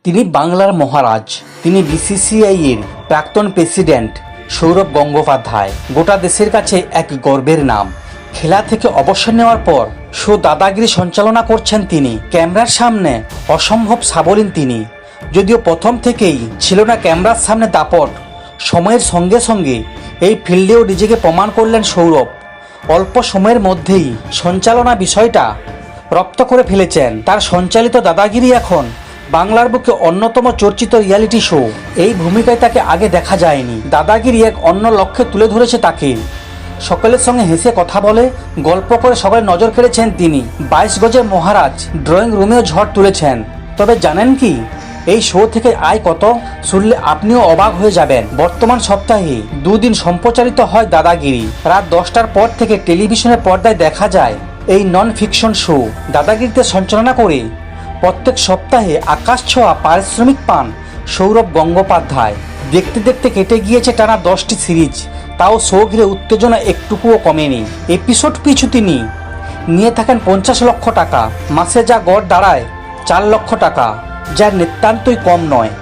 তিনি বাংলার মহারাজ। তিনি বিসিসিআই এর প্রাক্তন প্রেসিডেন্ট সৌরভ গঙ্গোপাধ্যায়। গোটা দেশের কাছে এক গর্বের নাম। খেলা থেকে অবসর নেওয়ার পর শো দাদাগিরি সঞ্চালনা করছেন তিনি। ক্যামেরার সামনে অসম্ভব সাবলীল তিনি। যদিও প্রথম থেকেই ছিল না ক্যামেরার সামনে দাপট, সময়ের সঙ্গে সঙ্গে এই ফিল্ডেও নিজেকে প্রমাণ করলেন সৌরভ। অল্প সময়ের মধ্যেই সঞ্চালনা বিষয়টা রপ্ত করে ফেলেছেন। তার সঞ্চালিত দাদাগিরি এখন বাংলার বুকে অন্যতম চর্চিত রিয়ালিটি শো। এই ভূমিকায় তাকে আগে দেখা যায়নি। দাদাগিরি এক অন্য লক্ষ্যে তুলে ধরেছে তাকে। সকলের সঙ্গে হেসে কথা বলে, গল্প করে সকলের নজর কেড়েছেন তিনি। 22 গজের মহারাজ ড্রয়িং রুমেও ঝড় তুলেছেন। তবে জানেন কি এই শো থেকে আয় কত? শুনলে আপনিও অবাক হয়ে যাবেন। বর্তমান সপ্তাহে 2 দিন সম্প্রচারিত হয় দাদাগিরি। রাত 10টার পর থেকে টেলিভিশনের পর্দায় দেখা যায় এই নন ফিকশন শো। দাদাগিরিতে সঞ্চালনা করে প্রত্যেক সপ্তাহে আকাশ ছোঁয়া পারিশ্রমিক পান সৌরভ গঙ্গোপাধ্যায়। দেখতে দেখতে কেটে গিয়েছে টানা 10টি সিরিজ, তাও শো ঘিরে উত্তেজনা একটুকুও কমেনি। এপিসোড পিছু তিনি নিয়ে থাকেন 50 লক্ষ টাকা, মাসে যা গড় দাঁড়ায় 4 লক্ষ টাকা, যা নিতান্তই কম নয়।